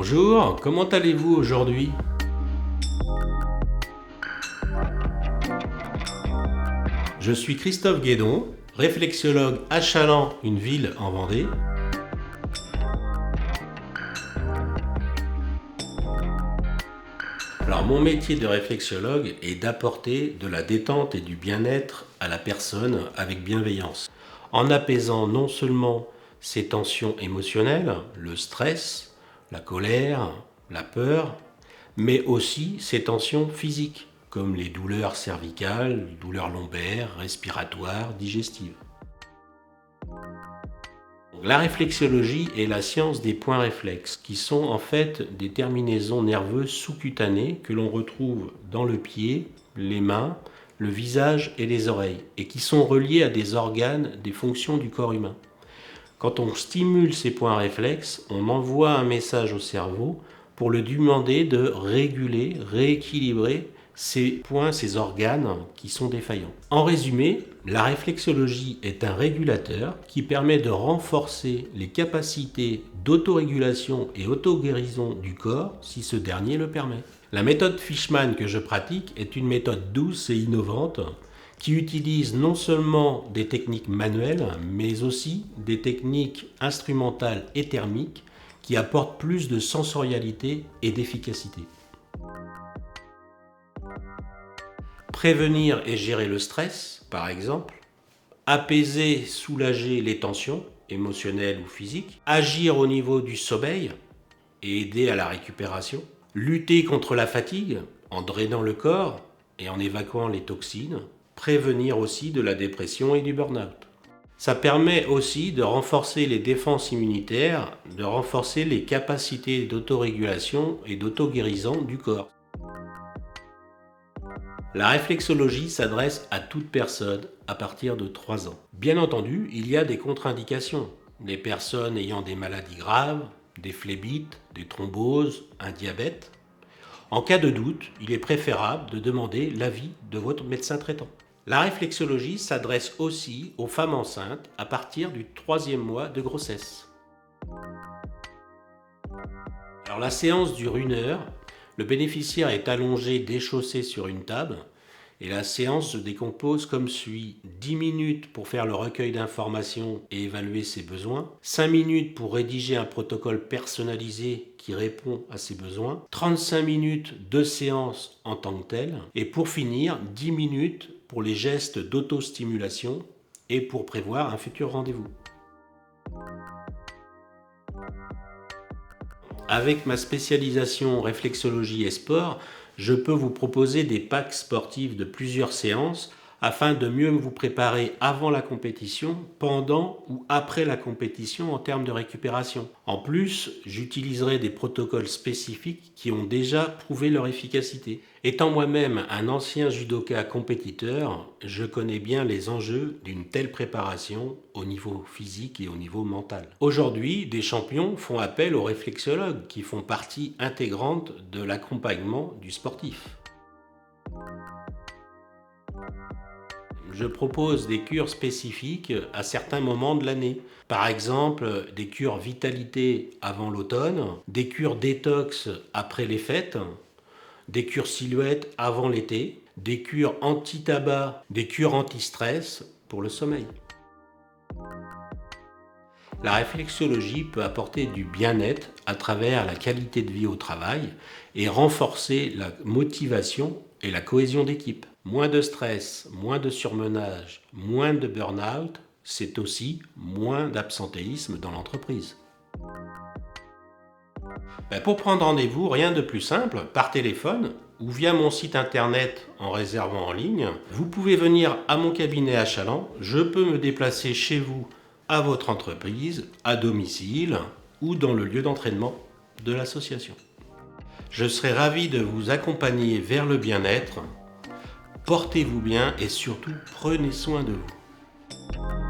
Bonjour, comment allez-vous aujourd'hui? Je suis Christophe Guédon, réflexologue à Chaland, une ville en Vendée. Alors mon métier de réflexologue est d'apporter de la détente et du bien-être à la personne avec bienveillance, en apaisant non seulement ses tensions émotionnelles, le stress, la colère, la peur, mais aussi ses tensions physiques, comme les douleurs cervicales, les douleurs lombaires, respiratoires, digestives. La réflexologie est la science des points réflexes, qui sont en fait des terminaisons nerveuses sous-cutanées que l'on retrouve dans le pied, les mains, le visage et les oreilles, et qui sont reliées à des organes, des fonctions du corps humain. Quand on stimule ces points réflexes, on envoie un message au cerveau pour lui demander de réguler, rééquilibrer ces points, ces organes qui sont défaillants. En résumé, la réflexologie est un régulateur qui permet de renforcer les capacités d'autorégulation et auto-guérison du corps si ce dernier le permet. La méthode Fishman que je pratique est une méthode douce et innovante qui utilise non seulement des techniques manuelles, mais aussi des techniques instrumentales et thermiques qui apportent plus de sensorialité et d'efficacité. Prévenir et gérer le stress, par exemple, apaiser, soulager les tensions émotionnelles ou physiques, agir au niveau du sommeil et aider à la récupération, lutter contre la fatigue en drainant le corps et en évacuant les toxines, prévenir aussi de la dépression et du burn-out. Ça permet aussi de renforcer les défenses immunitaires, de renforcer les capacités d'autorégulation et d'auto-guérison du corps. La réflexologie s'adresse à toute personne à partir de 3 ans. Bien entendu, il y a des contre-indications. Les personnes ayant des maladies graves, des phlébites, des thromboses, un diabète. En cas de doute, il est préférable de demander l'avis de votre médecin traitant. La réflexologie s'adresse aussi aux femmes enceintes à partir du 3e mois de grossesse. Alors la séance dure 1 heure. Le bénéficiaire est allongé, déchaussé sur une table et la séance se décompose comme suit. 10 minutes pour faire le recueil d'informations et évaluer ses besoins, 5 minutes pour rédiger un protocole personnalisé qui répond à ses besoins, 35 minutes de séance en tant que telle et pour finir 10 minutes pour les gestes d'autostimulation et pour prévoir un futur rendez-vous. Avec ma spécialisation réflexologie et sport, je peux vous proposer des packs sportifs de plusieurs séances afin de mieux vous préparer avant la compétition, pendant ou après la compétition en termes de récupération. En plus, j'utiliserai des protocoles spécifiques qui ont déjà prouvé leur efficacité. Étant moi-même un ancien judoka compétiteur, je connais bien les enjeux d'une telle préparation au niveau physique et au niveau mental. Aujourd'hui, des champions font appel aux réflexologues qui font partie intégrante de l'accompagnement du sportif. Je propose des cures spécifiques à certains moments de l'année. Par exemple, des cures vitalité avant l'automne, des cures détox après les fêtes, des cures silhouettes avant l'été, des cures anti-tabac, des cures anti-stress pour le sommeil. La réflexologie peut apporter du bien-être à travers la qualité de vie au travail et renforcer la motivation et la cohésion d'équipe. Moins de stress, moins de surmenage, moins de burn-out, c'est aussi moins d'absentéisme dans l'entreprise. Pour prendre rendez-vous, rien de plus simple, par téléphone ou via mon site internet en réservant en ligne. Vous pouvez venir à mon cabinet à Chaland, je peux me déplacer chez vous, à votre entreprise, à domicile ou dans le lieu d'entraînement de l'association. Je serai ravi de vous accompagner vers le bien-être. Portez-vous bien et surtout prenez soin de vous.